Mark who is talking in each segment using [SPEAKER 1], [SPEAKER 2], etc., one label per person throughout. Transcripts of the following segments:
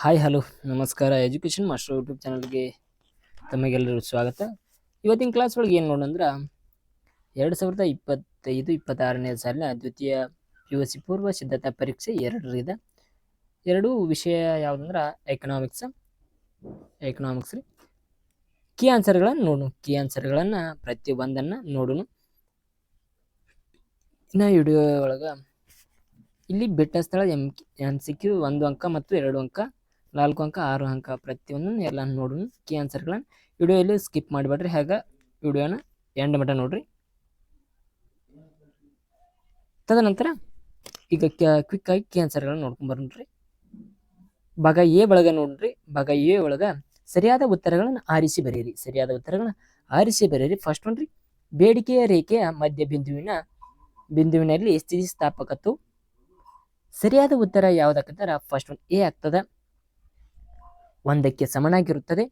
[SPEAKER 1] Hi hello ನಮಸ್ಕಾರ education master YouTube ಚಾನಲ್ಗೆ ತಮಗೆಲ್ಲರಿಗೂ ಸ್ವಾಗತ. ಇವತ್ತಿನ ಕ್ಲಾಸ್ ಒಳಗೆ ಏನು ನೋಡಂದ್ರೆ 2025-26ನೇ ಸಾಲಿನ ದ್ವಿತೀಯ PUC ಪೂರ್ವ ಸಿದ್ಧತಾ ಪರೀಕ್ಷೆ 2 ಇದೆ. ಎರಡು ವಿಷಯ ಯಾವುದಂದ್ರೆ ಎಕನಾಮಿಕ್ಸ್ ರೀ. ಕೀ ಆನ್ಸರ್ಗಳನ್ನು ಪ್ರತಿಯೊಂದನ್ನು ನೋಡೋಣ. ಇನ್ನು ವಿಡಿಯೋ ಒಳಗೆ ಇಲ್ಲಿ ಬಿಟ್ಟ ಸ್ಥಳ MCQ 1 ಅಂಕ ಮತ್ತು 2 ಅಂಕ, 4 ಅಂಕ, 6 ಅಂಕ ಪ್ರತಿಯೊಂದನ್ನು ಎಲ್ಲ ನೋಡೋಣ. ಕೀ ಆನ್ಸರ್ಗಳನ್ನು ವಿಡಿಯೋಯಲ್ಲಿ ಸ್ಕಿಪ್ ಮಾಡಿಬಿಡ್ರಿ, ಹಾಗೆ ವಿಡಿಯೋನ ಎಂಡ್ ಮಟ್ಟ ನೋಡ್ರಿ. ತದನಂತರ ಈಗ ಕ್ವಿಕ್ ಆಗಿ ಕೀ ಆನ್ಸರ್ಗಳನ್ನು ನೋಡ್ಕೊಂಡು ಬರ್ರಿ. ಭಾಗ ಎ ಒಳಗೆ ನೋಡ್ರಿ. ಭಾಗ ಎ ಒಳಗೆ ಸರಿಯಾದ ಉತ್ತರಗಳನ್ನು ಆರಿಸಿ ಬರೆಯಿರಿ. ಫಸ್ಟ್ ಒನ್ ರೀ, ಬೇಡಿಕೆಯ ರೇಖೆಯ ಮಧ್ಯ ಬಿಂದುವಿನಲ್ಲಿ ಸ್ಥಿತಿಸ್ಥಾಪಕತ್ವ. ಸರಿಯಾದ ಉತ್ತರ ಯಾವ್ದಾಕಂತಾರ ಫಸ್ಟ್ ಒನ್ ಎ ಆಗ್ತದ, 1ಕ್ಕೆ ಸಮನಾಗಿರುತ್ತದೆ.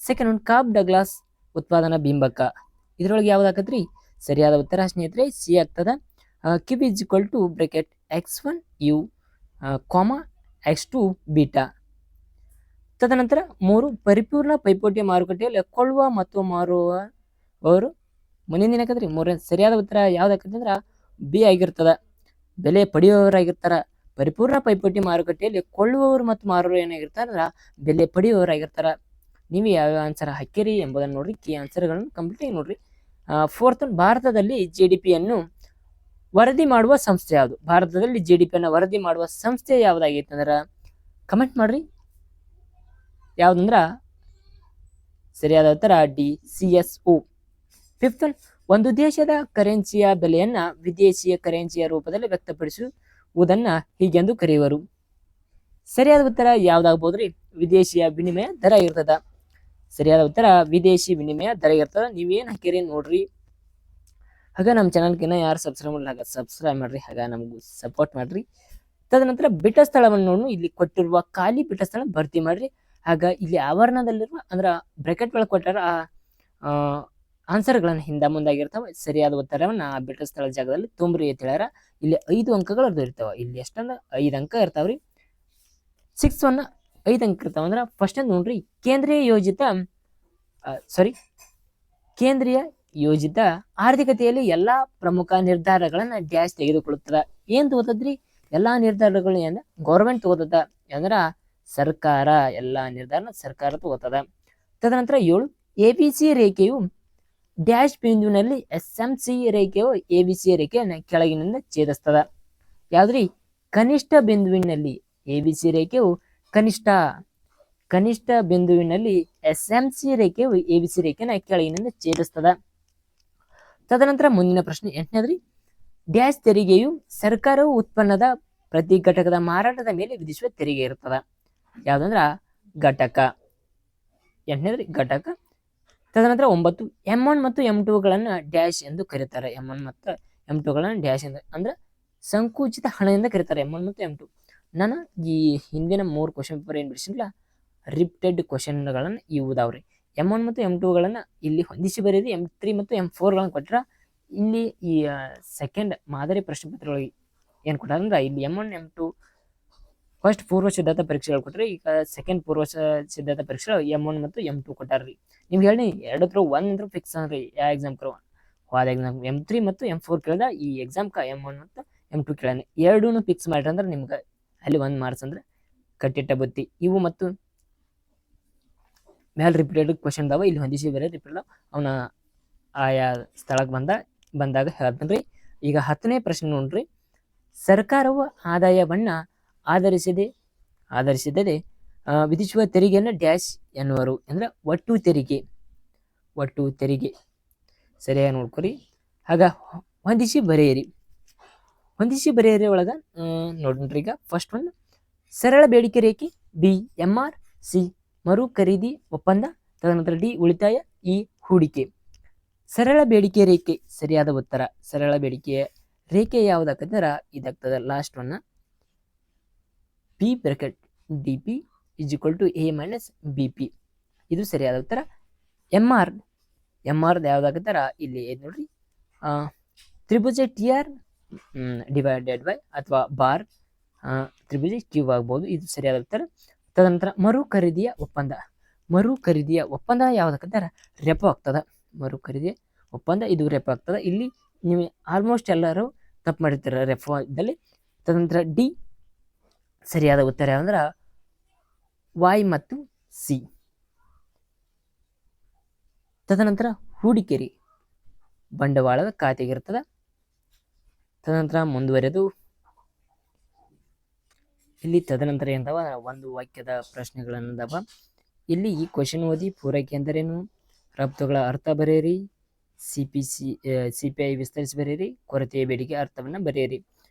[SPEAKER 1] ಸೆಕೆಂಡ್ ಒನ್ ಕಾಬ್ ಡಗ್ಲಾಸ್ ಉತ್ಪಾದನಾ ಬಿಂಬಕ, ಇದ್ರೊಳಗೆ ಯಾವ್ದಾಕತ್ರಿ ಸರಿಯಾದ ಉತ್ತರ ಸ್ನೇಹಿತರೆ ಸಿ ಆಗ್ತದ. Cube is equal to bracket x1 u, x2 beta. ತದನಂತರ 3, ಪರಿಪೂರ್ಣ ಪೈಪೋಟಿ ಮಾರುಕಟ್ಟೆಯಲ್ಲಿ ಕೊಳ್ಳುವ ಮತ್ತು ಮಾರುವವರು ಮುಂದಿನ ದಿನಕ್ಕಂದ್ರಿ ಸರಿಯಾದ ಉತ್ತರ ಯಾವ್ದಾಕಂತಂದ್ರ ಬಿ ಆಗಿರ್ತದ, ಬೆಲೆ ಪಡೆಯುವವರಾಗಿರ್ತಾರ. ಪರಿಪೂರ್ಣ ಪೈಪೋಟಿ ಮಾರುಕಟ್ಟೆಯಲ್ಲಿ ಕೊಳ್ಳುವವರು ಮತ್ತು ಮಾರುವವರು ಏನಾಗಿರ್ತಾರ ಬೆಲೆ ಪಡೆಯುವವರಾಗಿರ್ತಾರ. ನೀವು ಯಾವ ಆನ್ಸರ್ ಹಾಕಿರಿ ಎಂಬುದನ್ನು ನೋಡ್ರಿ. ಕೀ ಆನ್ಸರ್ಗಳನ್ನು ಕಂಪ್ಲೀಟ್ ಆಗಿ ನೋಡ್ರಿ. ಫೋರ್ತ್, ಭಾರತದಲ್ಲಿ GDP ಯನ್ನು ವರದಿ ಮಾಡುವ ಸಂಸ್ಥೆ ಯಾವುದು? ಭಾರತದಲ್ಲಿ GDP ಯನ್ನು ವರದಿ ಮಾಡುವ ಸಂಸ್ಥೆ ಯಾವ್ದಾಗೈತೆ ಅಂದ್ರೆ ಕಮೆಂಟ್ ಮಾಡ್ರಿ. ಯಾವ್ದಂದ್ರ ಸರಿಯಾದ ಉತ್ತರ ಡಿ, CSO. ಫಿಫ್ತ್, ಒಂದು ದೇಶದ ಕರೆನ್ಸಿಯ ಬೆಲೆಯನ್ನ ವಿದೇಶಿಯ ಕರೆನ್ಸಿಯ ರೂಪದಲ್ಲಿ ವ್ಯಕ್ತಪಡಿಸುವುದನ್ನ ಹೀಗೆಂದು ಕರೆಯುವರು. ಸರಿಯಾದ ಉತ್ತರ ಯಾವ್ದಾಗ್ಬೋದ್ರಿ? ವಿದೇಶಿಯ ವಿನಿಮಯ ದರ ಇರ್ತದ. ಸರಿಯಾದ ಉತ್ತರ ವಿದೇಶಿ ವಿನಿಮಯ ದರ ಇರ್ತದ. ನೀವೇನ್ ಹಾಕಿರಿ ನೋಡ್ರಿ. ಹಾಗ ನಮ್ಮ ಚಾನಲ್ಗಿನ್ನ ಯಾರು ಸಬ್ಸ್ಕ್ರೈಬ್ ಮಾಡಲ್ಲ ಹಾಗೆ ಸಬ್ಸ್ಕ್ರೈಬ್ ಮಾಡ್ರಿ, ಹಾಗ ನಮಗೂ ಸಪೋರ್ಟ್ ಮಾಡ್ರಿ. ತದನಂತರ ಬಿಟ್ಟ ಸ್ಥಳವನ್ನು ನೋಡಿ, ಇಲ್ಲಿ ಕೊಟ್ಟಿರುವ ಖಾಲಿ ಬಿಟ್ಟ ಸ್ಥಳ ಭರ್ತಿ ಮಾಡ್ರಿ. ಆಗ ಇಲ್ಲಿ ಆವರಣದಲ್ಲಿರುವ ಅಂದ್ರ ಬ್ರಾಕೆಟ್ ಒಳಗೆ ಕೊಟ್ಟಾರ ಆನ್ಸರ್ಗಳನ್ನ ಹಿಂದ ಮುಂದಾಗಿರ್ತಾವ. ಸರಿಯಾದ ಉತ್ತರವನ್ನ ಆ ಬಿಟ್ಟ ಸ್ಥಳ ಜಾಗದಲ್ಲಿ ತುಂಬ್ರಿ ಅಂತ ಹೇಳ್ಯಾರ. ಇಲ್ಲಿ 5 ಅಂಕಗಳು ಇರ್ತಾವ. ಇಲ್ಲಿ ಎಷ್ಟಂದ್ರ 5 ಅಂಕ ಇರ್ತಾವ್ರಿ. 6 1 5 ಅಂಕ ಇರ್ತಾವ. ಅಂದ್ರ ಫಸ್ಟ್ ನೋಡ್ರಿ, ಕೇಂದ್ರೀಯ ಯೋಜಿತ ಆರ್ಥಿಕತೆಯಲ್ಲಿ ಎಲ್ಲಾ ಪ್ರಮುಖ ನಿರ್ಧಾರಗಳನ್ನ ಡ್ಯಾಶ್ ತೆಗೆದುಕೊಳ್ಳುತ್ತದ. ಏನ್ ತಗೋತದ್ರಿ? ಎಲ್ಲಾ ನಿರ್ಧಾರಗಳನ್ನ ಗೌರ್ಮೆಂಟ್ ತಗೋತದ. ಅಂದ್ರ ಸರ್ಕಾರ, ಎಲ್ಲಾ ನಿರ್ಧಾರ ಸರ್ಕಾರ ತಗೋತದ. ತದನಂತರ 7, ABC ರೇಖೆಯು ಡ್ಯಾಶ್ ಬಿಂದುವಿನಲ್ಲಿ SMC ರೇಖೆಯು ABC ರೇಖೆಯನ್ನ ಕೆಳಗಿನಿಂದ ಛೇದಿಸ್ತದ. ಯಾವ್ದ್ರಿ? ಕನಿಷ್ಠ ಬಿಂದುವಿನಲ್ಲಿ ABC ರೇಖೆಯು ಕನಿಷ್ಠ ಬಿಂದುವಿನಲ್ಲಿ SMC ರೇಖೆಯು ABC ರೇಖೆಯನ್ನ ಕೆಳಗಿನಿಂದ ಛೇದಿಸ್ತದ. ತದನಂತರ ಮುಂದಿನ ಪ್ರಶ್ನೆ 8ನೇದ್ರಿ, ಡ್ಯಾಶ್ ತೆರಿಗೆಯು ಸರ್ಕಾರವು ಉತ್ಪನ್ನದ ಪ್ರತಿ ಘಟಕದ ಮಾರಾಟದ ಮೇಲೆ ವಿಧಿಸುವ ತೆರಿಗೆ ಇರ್ತದ. ಯಾವ್ದಂದ್ರ ಘಟಕ. 8ನೇದ್ರಿ ಘಟಕ. ತದನಂತರ 9, M1 ಮತ್ತು M2ಗಳನ್ನ ಡ್ಯಾಶ್ ಎಂದು ಕರೀತಾರೆ. M1 ಮತ್ತು M2ಗಳನ್ನ ಡ್ಯಾಶ್ ಎಂದು ಅಂದ್ರೆ ಸಂಕುಚಿತ ಹಣದಿಂದ ಕರೀತಾರೆ. M1 ಮತ್ತು M2. ನಾನು ಈ ಹಿಂದಿನ 3 ಕ್ವಶನ್ ಪೇಪರ್ ಏನ್ ಬಿಡಿಸಿಲ್ಲ, ರಿಪೀಟೆಡ್ ಕ್ವಶನ್ಗಳನ್ನ ಇವುದಾವ್ರಿ. M1 ಮತ್ತು M2ಗಳನ್ನ ಇಲ್ಲಿ ಹೊಂದಿಸಿ ಬರೀರಿ. M3 ಮತ್ತು M4ಗಳನ್ನ ಕೊಟ್ಟರ ಇಲ್ಲಿ ಈ ಸೆಕೆಂಡ್ ಮಾದರಿ ಪ್ರಶ್ನೆ ಪತ್ರ ಒಳಗೆ ಏನ್ ಕೊಟ್ಟಾರ ಅಂದ್ರೆ ಇಲ್ಲಿ M1 M2 ಫಸ್ಟ್ ಪೂರ್ವ ಸಿದ್ಧತಾ ಪರೀಕ್ಷೆಗಳು ಕೊಟ್ಟರೆ, ಈಗ ಸೆಕೆಂಡ್ ಪೂರ್ವ ಸಿದ್ಧತಾ ಪರೀಕ್ಷೆ M1 ಮತ್ತು M2 ಕೊಟ್ಟಾರ್ರಿ. ನಿಮ್ಗೆ ಹೇಳಿ 2 1 ಫಿಕ್ಸ್ ಅನ್ರಿ. ಯಾವ ಎಕ್ಸಾಮ್ ಹೋದ ಎಕ್ಸಾಮ್ M3 ಮತ್ತು M4 ಕೇಳಿದ, ಈ ಎಕ್ಸಾಮ್ M1 ಮತ್ತು M2 ಕೇಳ. 2 ಫಿಕ್ಸ್ ಮಾಡ್ರಿ ಅಂದ್ರೆ ನಿಮ್ಗೆ ಅಲ್ಲಿ 1 ಮಾರ್ಕ್ಸ್ ಅಂದ್ರೆ ಕಟ್ಟಿಟ್ಟ ಬುತ್ತಿ. ಇವು ಮತ್ತು ಮೇಲೆ ರಿಪೀಟೆಡ್ ಕ್ವಶನ್ ಅದಾವ, ಇಲ್ಲಿ ಹೊಂದಿಸಿ ಬೇರೆ ರಿಪೀಟ್ ಅವನ ಆಯಾ ಸ್ಥಳಕ್ಕೆ ಬಂದಾಗ ಹೇಳ್ತೇನ್ರಿ. ಈಗ 10ನೇ ಪ್ರಶ್ನೆ ನೋಡ್ರಿ, ಸರ್ಕಾರವು ಆದಾಯವನ್ನ ಆಧರಿಸಿದೆ ವಿಧಿಸುವ ತೆರಿಗೆಯನ್ನು ಡ್ಯಾಶ್ ಎನ್ನುವರು. ಅಂದ್ರೆ ಒಟ್ಟು ತೆರಿಗೆ. ಸರಿಯಾಗಿ ನೋಡ್ಕೊರಿ. ಆಗ ಹೊಂದಿಸಿ ಬರೆಯಿರಿ ಒಳಗ ನೋಡ್ರಿ. ಈಗ ಫಸ್ಟ್ ಒನ್ ಸರಳ ಬೇಡಿಕೆ ರೇಖೆ, B MR, C ಮರು ಖರೀದಿ ಒಪ್ಪಂದ, ತದನಂತರ D ಉಳಿತಾಯ, E ಹೂಡಿಕೆ. ಸರಳ ಬೇಡಿಕೆ ರೇಖೆ ಸರಿಯಾದ ಉತ್ತರ. ಸರಳ ಬೇಡಿಕೆಯ ರೇಖೆ ಯಾವ್ದಾಕಂದ್ರ ಇದಾಗ್ತದ ಲಾಸ್ಟ್ ಒನ್ನ, P bracket DP is equal to A minus BP. ಇದು ಸರಿಯಾದ ಉತ್ತರ. MR ಯಾವ್ದಾಕಂತಾರ ಇಲ್ಲಿ ನೋಡ್ರಿ, ತ್ರಿಭುಜ TR ಡಿವೈಡೆಡ್ ಬೈ ಅಥವಾ ಬಾರ್ ತ್ರಿಭುಜ ಕ್ಯೂಬ್ ಆಗ್ಬೋದು. ಇದು ಸರಿಯಾದ ಉತ್ತರ. ತದನಂತರ ಮರು ಖರೀದಿಯ ಒಪ್ಪಂದ ಯಾವ್ದಕ್ಕಂತಾರ ರೆಪೋ ಆಗ್ತದ. ಮರು ಖರೀದಿಯ ಒಪ್ಪಂದ ಇದು ರೆಪೋ ಆಗ್ತದ. ಇಲ್ಲಿ ನೀವು ಆಲ್ಮೋಸ್ಟ್ ಎಲ್ಲರೂ ತಪ್ಪು ಮಾಡಿರ್ತೀರ ರೆಪೋ ಇದ್ದಲ್ಲಿ. ತದನಂತರ ಡಿ ಸರಿಯಾದ ಉತ್ತರ ಯಾವಂದ್ರ ವಾಯ್ ಮತ್ತು ಸಿ. ತದನಂತರ ಹೂಡಿಕೆರಿ ಬಂಡವಾಳದ ಖಾತೆಗಿರ್ತದ. ತದನಂತರ ಮುಂದುವರೆದು ಇಲ್ಲಿ ತದನಂತರ ಏನದವ ಒಂದು ವಾಕ್ಯದ ಪ್ರಶ್ನೆಗಳನ್ನದವ. ಇಲ್ಲಿ ಈ ಕ್ವಶನ್ ಓದಿ ಪೂರೈಕೆ ಎಂದರೇನು, ರಫ್ತುಗಳ ಅರ್ಥ ಬರೆಯಿರಿ, CPI ವಿಸ್ತರಿಸಿ ಬರೆಯಿರಿ, ಕೊರತೆಯ ಬೇಡಿಕೆ ಅರ್ಥವನ್ನ ಬರೆಯಿರಿ.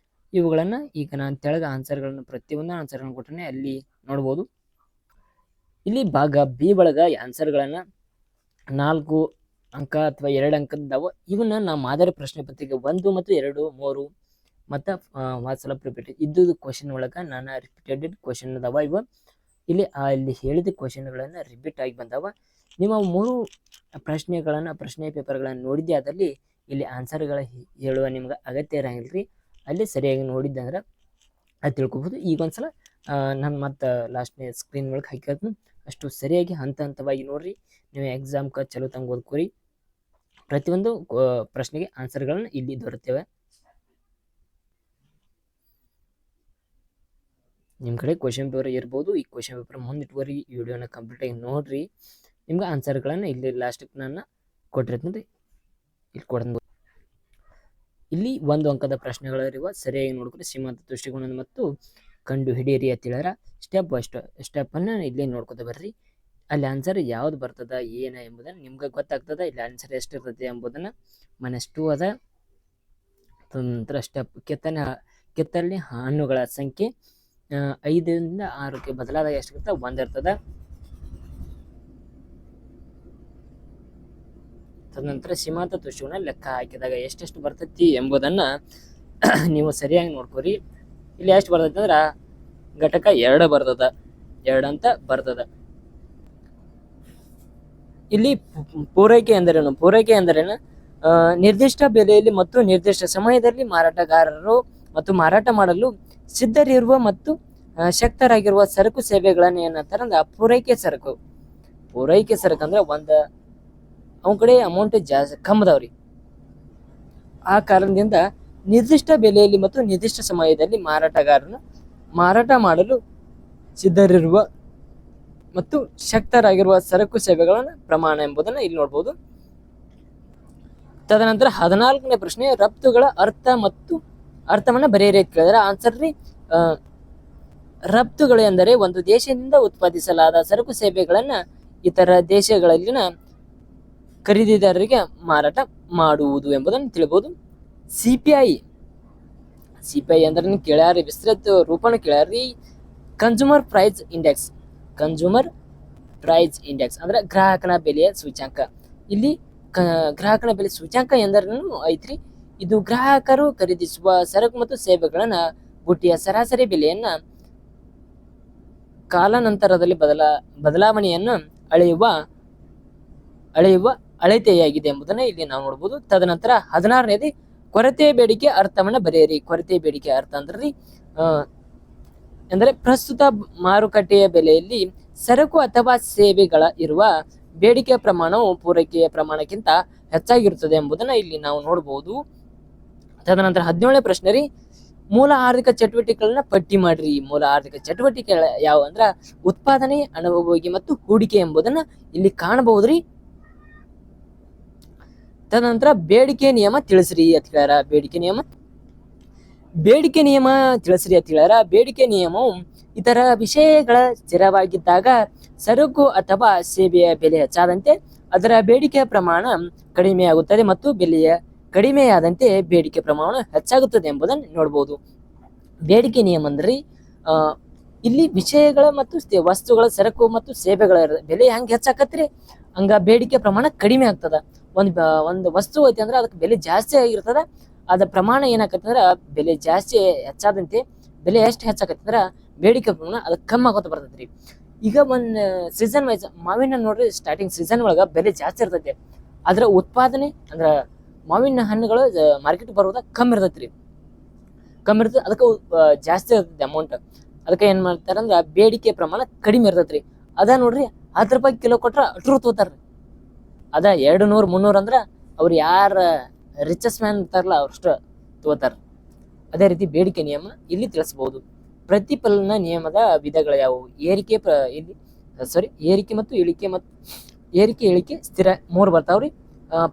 [SPEAKER 1] ಇವುಗಳನ್ನ ಈಗ ನಾನು ತೆಳಗ ಆನ್ಸರ್ಗಳನ್ನು ಪ್ರತಿಯೊಂದು ಆನ್ಸರ್ಗಳನ್ನು ಕೊಟ್ಟನೆ ಅಲ್ಲಿ ನೋಡ್ಬೋದು. ಇಲ್ಲಿ ಭಾಗ ಬಿ ಒಳಗ ಆನ್ಸರ್ಗಳನ್ನ 4 ಅಂಕ ಅಥವಾ 2 ಅಂಕದವ. ಇವನ್ನ ನಾ ಮಾದರಿ ಪ್ರಶ್ನೆ ಪತ್ರಿಕೆ 1 ಮತ್ತು 2, 3 ಮತ್ತು ವಾಟ್ಸಪ್ ರಿಪೀಟೆಡ್ ಇದ್ದುದು ಕ್ವಶನ್ ಒಳಗ ನಾನು ರಿಪೀಟೆಡ್ ಕ್ವಶನ್ ಅದಾವ. ಇವ ಇಲ್ಲಿ ಹೇಳಿದ ಕ್ವಶನ್ಗಳನ್ನ ರಿಪೀಟ್ ಆಗಿ ಬಂದಾವ. ನೀವು 3 ಪ್ರಶ್ನೆ ಪೇಪರ್ಗಳನ್ನು ನೋಡಿದ್ದೆ ಆದಲ್ಲಿ ಇಲ್ಲಿ ಆನ್ಸರ್ಗಳ ಹೇಳುವ ನಿಮ್ಗೆ ಅಗತ್ಯ ಇರಂಗಿಲ್ರಿ. ಅಲ್ಲಿ ಸರಿಯಾಗಿ ನೋಡಿದ್ದಂದ್ರೆ ಅದು ತಿಳ್ಕೊಬೋದು. ಈಗ ಒಂದ್ಸಲ ನಾನು ಮತ್ತೆ ಲಾಸ್ಟ್ನೇ ಸ್ಕ್ರೀನ್ ಒಳಗೆ ಹಾಕಿರೋದು ಅಷ್ಟು ಸರಿಯಾಗಿ ಹಂತವಾಗಿ ನೋಡ್ರಿ. ನೀವು ಎಕ್ಸಾಮ್ಗೆ ಚಲೋ ತಂಗ ಓದ್ಕೋರಿ. ಪ್ರತಿಯೊಂದು ಪ್ರಶ್ನೆಗೆ ಆನ್ಸರ್ಗಳನ್ನ ಇಲ್ಲಿ ದೊರೆತೇವೆ. ನಿಮ್ಮ ಕಡೆ ಕ್ವಶನ್ ಪೇಪರ್ ಇರ್ಬೋದು. ಈ ಕ್ವಶನ್ ಪೇಪರ್ ಮುಂದಿಟ್ಕೋರಿ, ವಿಡಿಯೋನ ಕಂಪ್ಲೀಟಾಗಿ ನೋಡ್ರಿ. ನಿಮ್ಗೆ ಆನ್ಸರ್ಗಳನ್ನು ಇಲ್ಲಿ ಲಾಸ್ಟಿಗೆ ನಾನು ಕೊಟ್ಟಿರ್ತೀನಿ, ಇಲ್ಲಿ ಕೊಡ್ಬೋದು. ಇಲ್ಲಿ 1 ಅಂಕದ ಪ್ರಶ್ನೆಗಳಿರುವ ಸರಿಯಾಗಿ ನೋಡ್ಕೊಂಡು ಸೀಮಾಂತ ದೃಷ್ಟಿಕೋನ ಮತ್ತು ಕಂಡು ಹಿಡಿಯಿರಿ ತಿಳಿಯರ ಸ್ಟೆಪ್ ಬೈ ಸ್ಟೆಪ್ ಅನ್ನ ಇಲ್ಲಿ ನೋಡ್ಕೊತ ಬರ್ರಿ. ಅಲ್ಲಿ ಆನ್ಸರ್ ಯಾವ್ದು ಬರ್ತದ ಏನ ಎಂಬುದನ್ನು ನಿಮ್ಗೆ ಗೊತ್ತಾಗ್ತದ. ಇಲ್ಲಿ ಆನ್ಸರ್ ಎಷ್ಟಿರ್ತದೆ ಎಂಬುದನ್ನ -2 ಅದ. ನಂತರ ಸ್ಟೆಪ್ ಕೆತ್ತಲ್ಲಿ ಹಣ್ಣುಗಳ ಸಂಖ್ಯೆ 5ರಿಂದ 6ಕ್ಕೆ ಬದಲಾದಾಗ ಎಷ್ಟಿರ್ತದೆ 1 ಇರ್ತದ. ತದನಂತರ ಸೀಮಾಂತ ದೃಷ್ಟಿಕೋನ ಲೆಕ್ಕ ಹಾಕಿದಾಗ ಎಷ್ಟೆಷ್ಟು ಬರ್ತೈತಿ ಎಂಬುದನ್ನ ನೀವು ಸರಿಯಾಗಿ ನೋಡ್ಕೋರಿ. ಇಲ್ಲಿ ಎಷ್ಟು ಬರ್ತೈತಿ ಅಂದ್ರ ಘಟಕ 2 ಬರ್ತದ, 2 ಅಂತ ಬರ್ತದ. ಇಲ್ಲಿ ಪೂರೈಕೆ ಎಂದರೇನು, ನಿರ್ದಿಷ್ಟ ಬೆಲೆಯಲ್ಲಿ ಮತ್ತು ನಿರ್ದಿಷ್ಟ ಸಮಯದಲ್ಲಿ ಮಾರಾಟಗಾರರು ಮತ್ತು ಮಾರಾಟ ಮಾಡಲು ಸಿದ್ಧರಿರುವ ಮತ್ತು ಶಕ್ತರಾಗಿರುವ ಸರಕು ಸೇವೆಗಳನ್ನ ಏನಂತಾರ ಪೂರೈಕೆ ಸರಕು ಅಂದ್ರೆ ಅವನ ಕಡೆ ಅಮೌಂಟ್ ಜಾಸ್ತಿ ಕಮ್ಮದವ್ರಿ. ಆ ಕಾರಣದಿಂದ ನಿರ್ದಿಷ್ಟ ಬೆಲೆಯಲ್ಲಿ ಮತ್ತು ನಿರ್ದಿಷ್ಟ ಸಮಯದಲ್ಲಿ ಮಾರಾಟಗಾರನು ಮಾರಾಟ ಮಾಡಲು ಸಿದ್ಧರಿರುವ ಮತ್ತು ಶಕ್ತರಾಗಿರುವ ಸರಕು ಸೇವೆಗಳನ್ನ ಪ್ರಮಾಣ ಎಂಬುದನ್ನ ಇಲ್ಲಿ ನೋಡ್ಬೋದು. ತದನಂತರ 14ನೇ ಪ್ರಶ್ನೆ, ರಫ್ತುಗಳ ಅರ್ಥವನ್ನ ಬರೆಯಿರಿ ಕೇಳಿದ್ರೆ ಆನ್ಸರ್ ರೀ. ರಫ್ತುಗಳು ಎಂದರೆ ಒಂದು ದೇಶದಿಂದ ಉತ್ಪಾದಿಸಲಾದ ಸರಕು ಸೇವೆಗಳನ್ನ ಇತರ ದೇಶಗಳಲ್ಲಿನ ಖರೀದಿದಾರರಿಗೆ ಮಾರಾಟ ಮಾಡುವುದು ಎಂಬುದನ್ನು ತಿಳಿಬಹುದು. CPI ಅಂದ್ರೆ ಕೇಳ್ಯಾರಿ, ವಿಸ್ತೃತ ರೂಪನ ಕೇಳ್ಯಾರಿ. ಕನ್ಸ್ಯೂಮರ್ ಪ್ರೈಸ್ ಇಂಡೆಕ್ಸ್ ಅಂದ್ರೆ ಗ್ರಾಹಕನ ಬೆಲೆಯ ಸೂಚ್ಯಾಂಕ. ಇಲ್ಲಿ ಗ್ರಾಹಕನ ಬೆಲೆ ಸೂಚ್ಯಾಂಕ ಎಂದರೇನು ಐತ್ರಿ. ಇದು ಗ್ರಾಹಕರು ಖರೀದಿಸುವ ಸರಕು ಮತ್ತು ಸೇವೆಗಳನ್ನ ಬುಟ್ಟಿಯ ಸರಾಸರಿ ಬೆಲೆಯನ್ನ ಕಾಲಾನಂತರದಲ್ಲಿ ಬದಲಾವಣೆಯನ್ನು ಅಳೆಯುವ ಅಳತೆಯಾಗಿದೆ ಎಂಬುದನ್ನ ಇಲ್ಲಿ ನಾವು ನೋಡ್ಬೋದು. ತದನಂತರ 16ನೇದು ಕೊರತೆ ಬೇಡಿಕೆ ಅರ್ಥವನ್ನ ಬರೆಯಿರಿ. ಕೊರತೆ ಬೇಡಿಕೆ ಅರ್ಥ ಅಂದ್ರೆ ಪ್ರಸ್ತುತ ಮಾರುಕಟ್ಟೆಯ ಬೆಲೆಯಲ್ಲಿ ಸರಕು ಅಥವಾ ಸೇವೆಗಳ ಇರುವ ಬೇಡಿಕೆಯ ಪ್ರಮಾಣವು ಪೂರೈಕೆಯ ಪ್ರಮಾಣಕ್ಕಿಂತ ಹೆಚ್ಚಾಗಿರುತ್ತದೆ ಎಂಬುದನ್ನ ಇಲ್ಲಿ ನಾವು ನೋಡಬಹುದು. ತದನಂತರ 17ನೇ ಪ್ರಶ್ನೆ ರೀ, ಮೂಲ ಆರ್ಥಿಕ ಚಟುವಟಿಕೆಗಳನ್ನ ಪಟ್ಟಿ ಮಾಡ್ರಿ. ಮೂಲ ಆರ್ಥಿಕ ಚಟುವಟಿಕೆಗಳ ಯಾವ ಅಂದ್ರ ಉತ್ಪಾದನೆ, ಅನುಭೋಗಿ ಮತ್ತು ಹೂಡಿಕೆ ಎಂಬುದನ್ನ ಇಲ್ಲಿ ಕಾಣಬಹುದ್ರಿ. ತದನಂತರ ಬೇಡಿಕೆ ನಿಯಮ ತಿಳಿಸ್ರಿ ಅಂತ ಹೇಳ್ಯಾರ. ಬೇಡಿಕೆ ನಿಯಮ ತಿಳಿಸ್ರಿ ಅಂತ ಹೇಳ್ಯಾರ. ಬೇಡಿಕೆ ನಿಯಮವು ಇತರ ವಿಷಯಗಳ ಸ್ಥಿರವಾಗಿದ್ದಾಗ ಸರಕು ಅಥವಾ ಸೇವೆಯ ಬೆಲೆ ಹೆಚ್ಚಾದಂತೆ ಅದರ ಬೇಡಿಕೆಯ ಪ್ರಮಾಣ ಕಡಿಮೆಯಾಗುತ್ತದೆ ಮತ್ತು ಬೆಲೆಯ ಕಡಿಮೆಯಾದಂತೆ ಬೇಡಿಕೆ ಪ್ರಮಾಣ ಹೆಚ್ಚಾಗುತ್ತದೆ ಎಂಬುದನ್ನು ನೋಡಬಹುದು. ಬೇಡಿಕೆ ನಿಯಮ ಅಂದ್ರೆ ಇಲ್ಲಿ ವಿಷಯಗಳ ಮತ್ತು ವಸ್ತುಗಳ ಸರಕು ಮತ್ತು ಸೇವೆಗಳ ಬೆಲೆ ಹೆಂಗೆ ಹೆಚ್ಚಾಕತ್ರಿ ಹಂಗ ಬೇಡಿಕೆ ಪ್ರಮಾಣ ಕಡಿಮೆ ಆಗ್ತದ. ಒಂದು ವಸ್ತು ಐತಿ ಅಂದ್ರೆ ಅದಕ್ಕೆ ಬೆಲೆ ಜಾಸ್ತಿ ಆಗಿರ್ತದ, ಅದ ಪ್ರಮಾಣ ಏನಾಕತ್ತಂದ್ರ ಬೆಲೆ ಜಾಸ್ತಿ ಹೆಚ್ಚಾದಂತೆ ಬೆಲೆ ಎಷ್ಟು ಹೆಚ್ಚಾಕತ್ತಂದ್ರ ಬೇಡಿಕೆ ಪ್ರಮಾಣ ಅದಕ್ಕೆ ಕಮ್ಮಿ ಆಗೋತ ಬರ್ತೈತ್ರಿ. ಈಗ ಒಂದು ಸೀಸನ್ ವೈಸ್ ಮಾವಿನ ನೋಡ್ರಿ, ಸ್ಟಾರ್ಟಿಂಗ್ ಸೀಸನ್ ಒಳಗ ಬೆಲೆ ಜಾಸ್ತಿ ಇರ್ತೈತಿ, ಅದರ ಉತ್ಪಾದನೆ ಅಂದ್ರ ಮಾವಿನ ಹಣ್ಣುಗಳು ಮಾರ್ಕೆಟ್ ಬರೋದ ಕಮ್ಮಿ ಇರ್ತೈತಿ, ಅದಕ್ಕೆ ಜಾಸ್ತಿ ಇರ್ತೈತಿ ಅಮೌಂಟ್. ಅದಕ್ಕೆ ಏನ್ ಮಾಡ್ತಾರಂದ್ರ ಬೇಡಿಕೆ ಪ್ರಮಾಣ ಕಡಿಮೆ ಇರ್ತೈತ್ರಿ. ಅದ ನೋಡ್ರಿ 10 ರೂಪಾಯಿ ಕಿಲೋ ಕೊಟ್ರ ಅಟ್ರು ತಗೋತಾರ್ರಿ. ಅದ 200 300 ಅಂದ್ರ ಅವ್ರು ಯಾರ ರಿಚೆಸ್ಟ್ ಮ್ಯಾನ್ ಇರ್ತಾರಲ್ಲ ಅವ್ರಷ್ಟ ತಗೋತಾರ. ಅದೇ ರೀತಿ ಬೇಡಿಕೆ ನಿಯಮ ಇಲ್ಲಿ ತಿಳಿಸಬಹುದು. ಪ್ರತಿಫಲನ ನಿಯಮದ ವಿಧಗಳು ಯಾವುವು? ಏರಿಕೆ ಮತ್ತು ಇಳಿಕೆ ಸ್ಥಿರ 3 ಬರ್ತಾವ್ರಿ.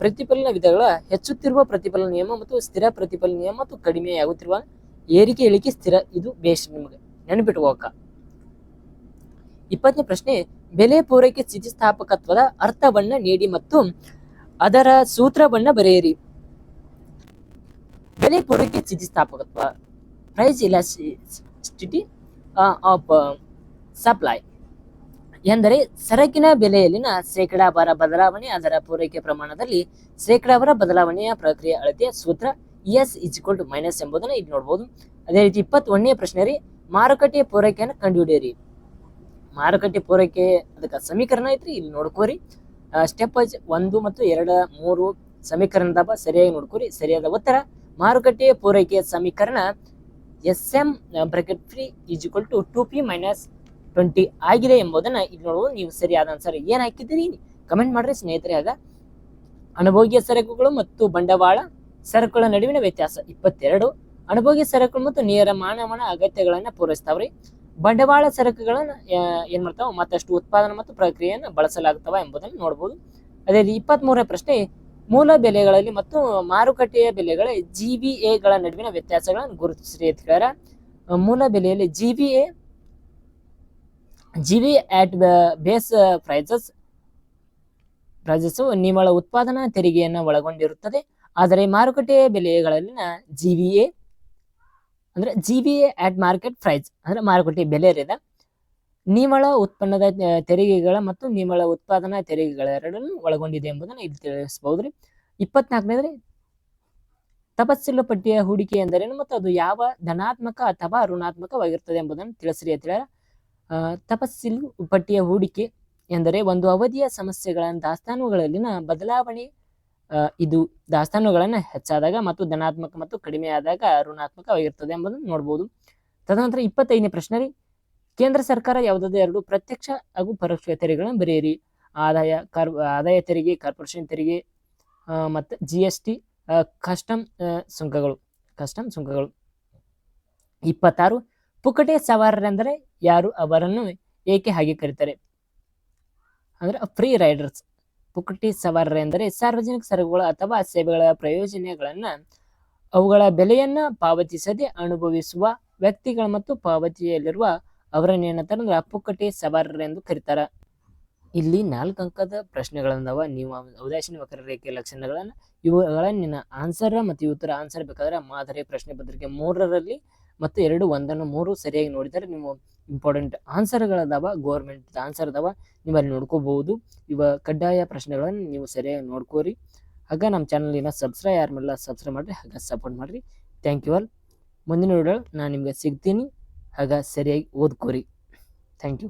[SPEAKER 1] ಪ್ರತಿಫಲನ ವಿಧಗಳ ಹೆಚ್ಚುತ್ತಿರುವ ಪ್ರತಿಫಲನ ನಿಯಮ ಮತ್ತು ಸ್ಥಿರ ಪ್ರತಿಫಲನ ನಿಯಮ ಮತ್ತು ಕಡಿಮೆಯಾಗುತ್ತಿರುವ ಏರಿಕೆ ಇಳಿಕೆ ಸ್ಥಿರ. ಇದು ಬೇಸ್ ನಿಮಗೆ ನೆನಪಿಟ್ಕೋಕ. 20ನೇ ಪ್ರಶ್ನೆ, ಬೆಲೆ ಪೂರೈಕೆ ಸ್ಥಿತಿಸ್ಥಾಪಕತ್ವದ ಅರ್ಥವನ್ನ ನೀಡಿ ಮತ್ತು ಅದರ ಸೂತ್ರವನ್ನ ಬರೆಯಿರಿ. ಬೆಲೆ ಪೂರೈಕೆ ಸ್ಥಿತಿಸ್ಥಾಪಕತ್ವ, ಪ್ರೈಸ್ ಇಲಾಸ್ಟಿಸಿಟಿ ಆಫ್ ಸಪ್ಲೈ ಎಂದರೆ ಸರಕಿನ ಬೆಲೆಯಲ್ಲಿನ ಶೇಕಡಾವಾರ ಬದಲಾವಣೆ ಅದರ ಪೂರೈಕೆ ಪ್ರಮಾಣದಲ್ಲಿ ಶೇಕಡಾವಾರ ಬದಲಾವಣೆಯ ಪ್ರಕ್ರಿಯೆ ಅಳತೆಯ ಸೂತ್ರ ES - ಎಂಬುದನ್ನು ಇಲ್ಲಿ ನೋಡ್ಬೋದು. ಅದೇ ರೀತಿ 21ನೇ ಪ್ರಶ್ನೆ ರೀ, ಮಾರುಕಟ್ಟೆ ಪೂರೈಕೆಯನ್ನು ಕಂಡುಹಿಡಿಯಿರಿ. ಮಾರುಕಟ್ಟೆ ಪೂರೈಕೆ ಅದಕ್ಕೆ ಸಮೀಕರಣ ಐತ್ರಿ, ಇಲ್ಲಿ ನೋಡ್ಕೋರಿ. ಸ್ಟೆಪ್ ವೈಸ್ 1 ಮತ್ತು 2 3 ಸಮೀಕರಣದ ಸರಿಯಾಗಿ ನೋಡ್ಕೋರಿ. ಸರಿಯಾದ ಉತ್ತರ ಮಾರುಕಟ್ಟೆ ಪೂರೈಕೆ ಸಮೀಕರಣ SM (free) 2P - 20 ಆಗಿದೆ ಎಂಬುದನ್ನ ಇಲ್ಲಿ ನೋಡ್ಬೋದು. ನೀವು ಸರಿಯಾದ ಆನ್ಸರ್ ಏನ್ ಹಾಕಿದ್ದೀರಿ ಕಮೆಂಟ್ ಮಾಡ್ರಿ ಸ್ನೇಹಿತರೆ. ಆಗ ಅನುಭೋಗ್ಯ ಸರಕುಗಳು ಮತ್ತು ಬಂಡವಾಳ ಸರಕುಗಳ ನಡುವಿನ ವ್ಯತ್ಯಾಸ 22. ಅನುಭೋಗ್ಯ ಸರಕುಗಳು ಮತ್ತು ನೇರ ಮಾನವನ ಅಗತ್ಯಗಳನ್ನ ಪೂರೈಸ್ತಾವ್ರಿ. ಬಂಡವಾಳ ಸರಕುಗಳನ್ನ ಏನ್ ಮಾಡ್ತಾವ ಮತ್ತಷ್ಟು ಉತ್ಪಾದನಾ ಮತ್ತು ಪ್ರಕ್ರಿಯೆಯನ್ನ ಬಳಸಲಾಗ್ತಾವ ಎಂಬುದನ್ನು ನೋಡ್ಬೋದು. ಅದೇ 23ನೇ ಪ್ರಶ್ನೆ, ಮೂಲ ಬೆಲೆಗಳಲ್ಲಿ ಮತ್ತು ಮಾರುಕಟ್ಟೆಯ ಬೆಲೆಗಳ GVA ಗಳ ನಡುವಿನ ವ್ಯತ್ಯಾಸಗಳನ್ನು ಗುರುತಿಸಿರಿ ಅಂತ ಹೇಳ್ಯಾರ. ಮೂಲ ಬೆಲೆಯಲ್ಲಿ GVA at ಬೇಸ್ ಪ್ರೈಸಸ್ ನಿವ್ವಳ ಉತ್ಪಾದನಾ ತೆರಿಗೆಯನ್ನು ಒಳಗೊಂಡಿರುತ್ತದೆ. ಆದರೆ ಮಾರುಕಟ್ಟೆಯ ಬೆಲೆಗಳಲ್ಲಿನ GVA ಅಂದ್ರೆ GVA at ಮಾರ್ಕೆಟ್ ಪ್ರೈಸ್ ಅಂದ್ರೆ ಮಾರುಕಟ್ಟೆ ಬೆಲೆ ಇರದ ನಿವ್ವಳ ಉತ್ಪನ್ನದ ತೆರಿಗೆಗಳ ಮತ್ತು ನಿವ್ವಳ ಉತ್ಪಾದನಾ ತೆರಿಗೆಗಳೆರಡನ್ನು ಒಳಗೊಂಡಿದೆ ಎಂಬುದನ್ನು ಇಲ್ಲಿ ತಿಳಿಸಬಹುದ್ರಿ. 24ನೇದ್ರಿ, ತಪಸ್ಸಿಲು ಪಟ್ಟಿಯ ಹೂಡಿಕೆ ಎಂದರೇನು ಮತ್ತು ಅದು ಯಾವ ಧನಾತ್ಮಕ ಅಥವಾ ಋಣಾತ್ಮಕವಾಗಿರ್ತದೆ ಎಂಬುದನ್ನು ತಿಳಿಸಿರಿ ಅಂತ ಹೇಳ್ಯಾರ. ತಪಸ್ಸಿಲು ಪಟ್ಟಿಯ ಹೂಡಿಕೆ ಎಂದರೆ ಒಂದು ಅವಧಿಯ ಸಮಸ್ಯೆಗಳ ದಾಸ್ತಾನುಗಳಲ್ಲಿನ ಬದಲಾವಣೆ. ಇದು ದಾಸ್ತಾನುಗಳನ್ನ ಹೆಚ್ಚಾದಾಗ ಮತ್ತು ಧನಾತ್ಮಕ ಮತ್ತು ಕಡಿಮೆ ಆದಾಗ ಋಣಾತ್ಮಕವಾಗಿರ್ತದೆ ಎಂಬುದನ್ನು ನೋಡ್ಬೋದು. ತದನಂತರ 25ನೇ ಪ್ರಶ್ನೆ ರೀ, ಕೇಂದ್ರ ಸರ್ಕಾರ ಯಾವುದಾದ್ರು 2 ಪ್ರತ್ಯಕ್ಷ ಹಾಗೂ ಪರೋಕ್ಷ ತೆರಿಗೆಗಳನ್ನು ಬರೆಯಿರಿ. ಆದಾಯ ತೆರಿಗೆ, ಕಾರ್ಪೊರೇಷನ್ ತೆರಿಗೆ ಮತ್ತು GST ಕಸ್ಟಮ್ ಸುಂಕಗಳು. 26, ಪುಕ್ಕಟೆ ಸವಾರರೆಂದರೆ ಯಾರು? ಅವರನ್ನು ಏಕೆ ಹಾಗೆ ಕರೀತಾರೆ? ಅಂದ್ರೆ ಫ್ರೀ ರೈಡರ್ಸ್. ಪುಕ್ಕಟೆ ಸವಾರರೆಂದರೆ ಸಾರ್ವಜನಿಕ ಸರಕುಗಳ ಅಥವಾ ಸೇವೆಗಳ ಪ್ರಯೋಜನಗಳನ್ನ ಅವುಗಳ ಬೆಲೆಯನ್ನ ಪಾವತಿಸದೆ ಅನುಭವಿಸುವ ವ್ಯಕ್ತಿಗಳು ಮತ್ತು ಪಾವತಿಯಲ್ಲಿರುವ ಅವರನ್ನ ಏನಂತಾರಂದ್ರೆ ಪುಕ್ಕಟೆ ಸವಾರರೆಂದು ಕರೀತಾರ. ಇಲ್ಲಿ 4 ಅಂಕದ ಪ್ರಶ್ನೆಗಳಂದವ. ನೀವು ಔದಾಸೀನ್ಯ ವಕ್ರರೇಖೆ ಲಕ್ಷಣಗಳನ್ನ ಇವುಗಳನ್ನ ಆನ್ಸರ್ ಮತ್ತು ಉತ್ತರ ಆನ್ಸರ್ ಬೇಕಾದ್ರೆ ಮಾದರಿ ಪ್ರಶ್ನೆ ಪತ್ರಿಕೆ 3ರಲ್ಲಿ ಮತ್ತು 2 1 3 ಸರಿಯಾಗಿ ನೋಡಿದರೆ ನೀವು ಇಂಪಾರ್ಟೆಂಟ್ ಆನ್ಸರ್ಗಳದಾವ, ಗೌರ್ಮೆಂಟ್ ಆನ್ಸರ್ ಅದಾವ, ನೀವು ಅಲ್ಲಿ ನೋಡ್ಕೋಬಹುದು. ಇವ ಕಡ್ಡಾಯ ಪ್ರಶ್ನೆಗಳನ್ನು ನೀವು ಸರಿಯಾಗಿ ನೋಡ್ಕೋರಿ. ಹಾಗ ನಮ್ಮ ಚಾನಲ್ ಸಬ್ಸ್ಕ್ರೈಬ್ ಯಾರ ಮೇಲೆ ಸಬ್ಸ್ಕ್ರೈಬ್ ಮಾಡ್ರಿ, ಹಾಗೆ ಸಪೋರ್ಟ್ ಮಾಡ್ರಿ. Thank you all. ಮುಂದಿನ ವಿಡಿಯೋ ನಾನು ನಿಮ್ಗೆ ಸಿಗ್ತೀನಿ. ಹಾಗ ಸರಿಯಾಗಿ ಓದ್ಕೋರಿ. Thank you.